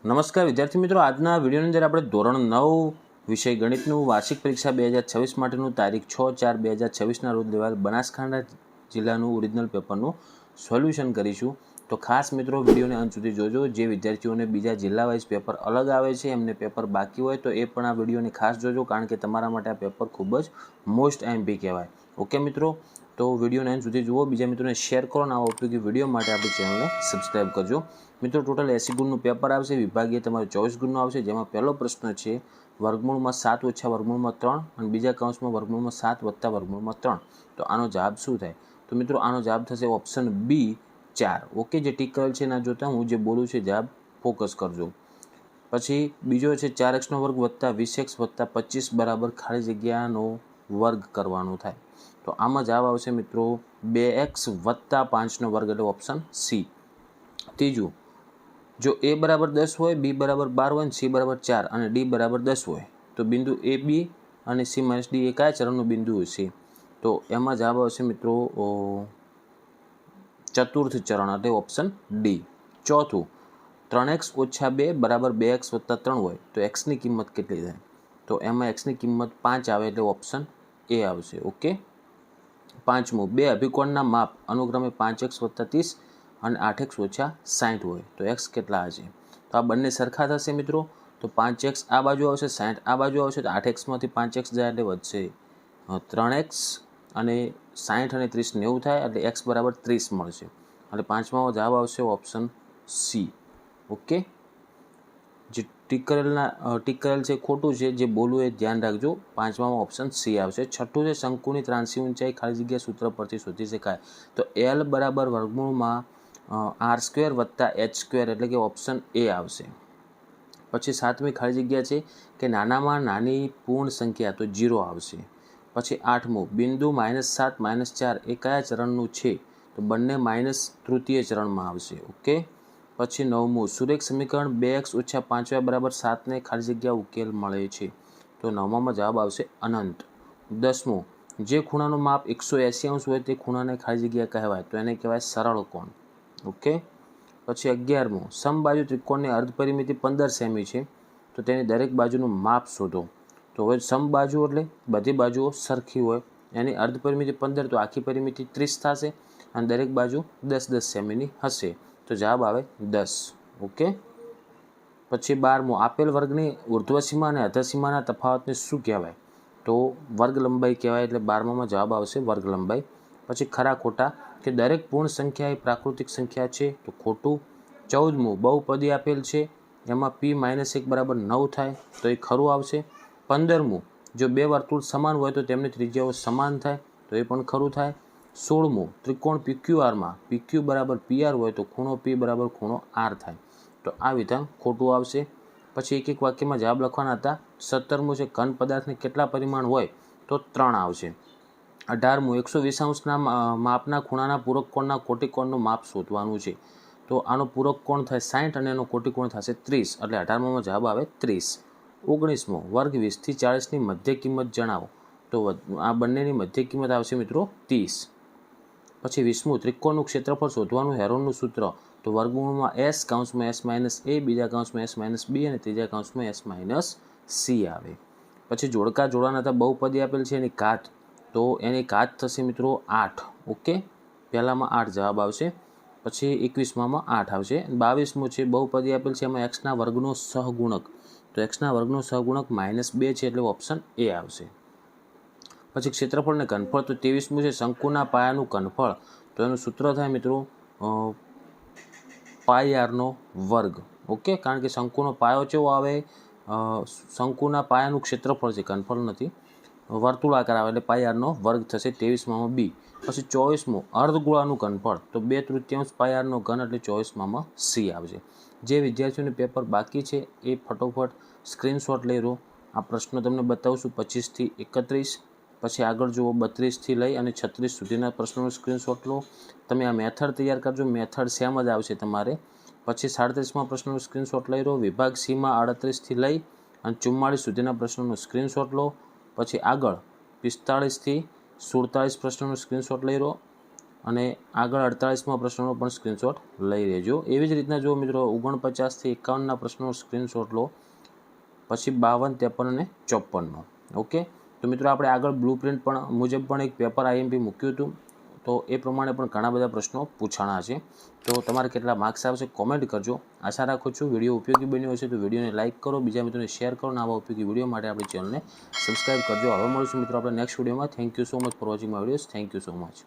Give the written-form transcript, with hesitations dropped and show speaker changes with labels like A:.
A: નમસ્કાર વિદ્યાર્થી મિત્રો, આજના વિડીયોની અંદર આપણે ધોરણ 9 વિષય ગણિતનું વાર્ષિક પરીક્ષા 2026 માટેનું તારીખ 6/4/2026ના રોજ લેવાયેલ બનાસકાંઠા જિલ્લાનું ઓરિજિનલ પેપરનું સોલ્યુશન કરીશું। તો ખાસ મિત્રો વિડીયોને અંત સુધી જોજો। જે વિદ્યાર્થીઓને બીજા જિલ્લા વાઇઝ પેપર અલગ આવે છે, એમને પેપર બાકી હોય તો એ પણ આ વિડીયોને ખાસ જોજો, કારણ કે તમારા માટે આ પેપર ખૂબ જ મોસ્ટ એમપી કહેવાય। ઓકે મિત્રો, તો વિડીયોને અંત સુધી જુઓ, બીજા મિત્રોને શેર કરો અને આવા ઉપયોગી વિડીયો માટે આપણી ચેનલને સબસ્ક્રાઈબ કરજો। મિત્રો ટોટલ 80 ગુણનું પેપર આવશે, વિભાગીય તમારે 24 ગુણનું આવશે, જેમાં પહેલો પ્રશ્ન છે વર્ગમૂળમાં 7 ઓછા વર્ગમૂળમાં 3 અને બીજા કૌંસમાં વર્ગમૂળમાં 7 વત્તા વર્ગમૂળમાં 3। તો આનો જવાબ શું થાય? તો મિત્રો આનો જવાબ થશે ઓપ્શન બી 4। ઓકે, જે ટીક કરેલ છે ના જોતા હું જે બોલું છે જવાબ ફોકસ કરજો। પછી બીજો છે 4x નો વર્ગ વત્તા 20x વત્તા 25 બરાબર ખાલી જગ્યાનો વર્ગ કરવાનું થાય। તો આમાં જવાબ આવશે મિત્રો 2x વત્તા 5નો વર્ગ, એટલે ઓપ્શન સી। ત્રીજું, જો a બરાબર 10 હોય, b બરાબર 12 હોય, c બરાબર 4 અને d બરાબર 10 હોય તો બિંદુ a b અને c - d એ કયા ચરણનું બિંદુ હશે? તો એમાં જવાબ આવશે મિત્રો ચતુર્થ ચરણ, એટલે ઓપ્શન ડી। ચોથું, 3x ઓછા 2 બરાબર 2x વત્તા 3 હોય તો x ની કિંમત કેટલી થાય? તો એમાં x ની કિંમત 5 આવે, એટલે ઓપ્શન એ આવશે। ઓકે, પાંચમું, બે અભિકોણના માપ અનુક્રમે 5x વત્તા 30 અને 8x ઓછા 60 હોય તો x કેટલા હશે? તો આ બંને સરખા થશે મિત્રો। તો 5x આ બાજુ આવશે, 60 આ બાજુ આવશે, તો 8xમાંથી 5x જાય એટલે વધશે 3x અને 60 અને 30 90 થાય, એટલે x બરાબર 30 મળશે, એટલે પાંચમામાં જવાબ આવશે ઓપ્શન સી। ઓકે, જે ટીક કરેલ છે ખોટું છે, જે બોલવું એ ધ્યાન રાખજો। પાંચમામાં ઓપ્શન સી આવશે। છઠ્ઠું છે શંકુની ત્રાંસી ઊંચાઈ ખાલી જગ્યા સૂત્ર પરથી શોધી શકાય। તો એલ બરાબર વર્ગમૂળમાં r² વત્તા h², એટલે કે ઓપ્શન એ આવશે। પછી સાતમી ખાલી જગ્યા છે કે નાનામાં નાની પૂર્ણ સંખ્યા, તો 0 આવશે। પછી આઠમું, બિંદુ -7 -4 એ કયા ચરણનું છે? તો બંને માઇનસ તૃતીય ચરણમાં આવશે। ઓકે, પછી નવમું, સુરેખ સમીકરણ 2x ઓછા 5y બરાબર 7ને ખાલી જગ્યા ઉકેલ મળે છે, તો નવમામાં જવાબ આવશે અનંત। 10મું, જે ખૂણાનું માપ 180 અંશ હોય તે ખૂણાને ખાલી જગ્યા કહેવાય, તો એને કહેવાય સરળ કોણ। ઓકે, પછી 11મું, સમબાજુ ત્રિકોણની અર્ધ પરિમિતિ 15 સેમી છે, તો તેની દરેક બાજુનું માપ શોધો। તો હવે સમબાજુ એટલે બધી બાજુઓ સરખી હોય, એની અર્ધ પરિમિતિ 15, તો આખી પરિમિતિ 30 થશે અને દરેક બાજુ 10-10 સેમીની હશે, તો જવાબ આવે 10। ઓકે, પછી 12મું, આપેલ વર્ગની ઉર્ધ્વસીમા અને અધસીમાના તફાવતને શું કહેવાય? તો વર્ગ લંબાઈ કહેવાય, એટલે 12મામાં જવાબ આવશે વર્ગ લંબાઈ। પછી ખરા ખોટા, કે દરેક પૂર્ણ સંખ્યા એ પ્રાકૃતિક સંખ્યા છે, તો ખોટું। 14મું, બહુપદી આપેલ છે, એમાં p - 1 બરાબર 9 થાય, તો એ ખરું આવશે। 15મું, જો બે વર્તુળ સમાન હોય તો તેમની ત્રિજ્યાઓ સમાન થાય, તો એ પણ ખરું થાય। 16મું, ત્રિકોણ PQRમાં PQ બરાબર PR હોય તો ખૂણો P બરાબર ખૂણો R થાય, તો આ વિધાન ખોટું આવશે। પછી એક એક વાક્યમાં જવાબ લખવાના હતા। 17મું છે ઘન પદાર્થને કેટલા પરિમાણ હોય? તો 3 આવશે। 18મું, 120 અંશના માપના ખૂણાના પૂરક કોણના કોટિકોણનું માપ શોધવાનું છે, તો આનો પૂરક કોણ થાય 60 અને એનો કોટિકોણ થશે 30, એટલે 18મામાં જવાબ આવે 30। 19મું, વર્ગ 20 થી 40ની મધ્ય કિંમત જણાવો, તો આ બંનેની મધ્ય કિંમત આવશે મિત્રો 30। પછી 20મું, ત્રિકોણનું ક્ષેત્રફળ શોધવાનું હેરોનનું સૂત્ર, તો વર્ગમૂળમાં s કૌંસમાં s - a, બીજા કૌંસમાં s - b અને ત્રીજા કૌંસમાં s - c આવે। પછી જોડકા જોડાના હતા, બહુપદી આપેલ છે, એની ઘાત, તો એની ઘાત થશે મિત્રો 8। ઓકે, પહેલામાં 8 જવાબ આવશે, પછી 21મામાં 8 આવશે। 22મું છે બહુપદી આપેલ છે, એમાં x ના વર્ગનો સહગુણક, તો x ના વર્ગનો સહગુણક -2 છે, એટલે ઓપ્શન એ આવશે। પછી ક્ષેત્રફળ ને ઘનફળ, તો 23મું છે શંકુના પાયાનું ઘનફળ, તો એનું સૂત્ર થાય મિત્રો πr² વર્ગ। ઓકે, કારણ કે શંકુનો પાયો કેવો આવે? શંકુના પાયાનું ક્ષેત્રફળ છે, ઘનફળ નથી, વર્તુળાકાર આવે, એટલે πr² વર્ગ થશે 23મામાં બી। પછી 24મું, અર્ધગોળાનું ઘનફળ, તો 2/3 πr², એટલે 24મામાં સી આવશે। જે વિદ્યાર્થીઓને પેપર બાકી છે એ ફટોફટ સ્ક્રીનશોટ લઈ લો। આ પ્રશ્નો તમને બતાવશું 25 થી 31, પછી આગળ જુઓ 32 થી લઈ અને 36 સુધીના પ્રશ્નોનો સ્ક્રીનશોટ લો। તમે આ મેથડ તૈયાર કરજો, મેથડ સેમ જ આવશે તમારે। પછી 37મા પ્રશ્નોનો સ્ક્રીનશોટ લઈ લો, વિભાગ સીમાં 38 થી લઈ અને 44 સુધીના પ્રશ્નોનો સ્ક્રીનશોટ લો। પછી આગળ 45 થી 47 પ્રશ્નોનો સ્ક્રીનશોટ લઈ લો, અને આગળ 48મા પ્રશ્નનો પણ સ્ક્રીનશોટ લઈ લેજો. એવી જ રીતના જો મિત્રો 49 થી 51ના પ્રશ્નનો સ્ક્રીનશોટ લો, પછી 52, 53 અને 54નો. ઓકે, તો મિત્રો આપણે આગળ બ્લુપ્રિન્ટ પણ મુજબ પણ એક પેપર આઈએમપી મૂક્યું હતું, તો એ પ્રમાણે પણ ઘણા બધા પ્રશ્નો પૂછાણા છે. તો તમારે કેટલા માર્ક્સ આવશે કોમેન્ટ કરજો. આશા રાખું છું વિડીયો ઉપયોગી બન્યો હશે તો વિડીયોને લાઇક કરો, બીજા મિત્રોને શેર કરો અને આવા ઉપયોગી વિડીયો માટે આપણી ચેનલને સબસ્ક્રાઈબ કરજો. હવે મળીશું મિત્રો આપણે નેક્સ્ટ વિડીયોમાં. Thank you so much for watching my videos. Thank you so much.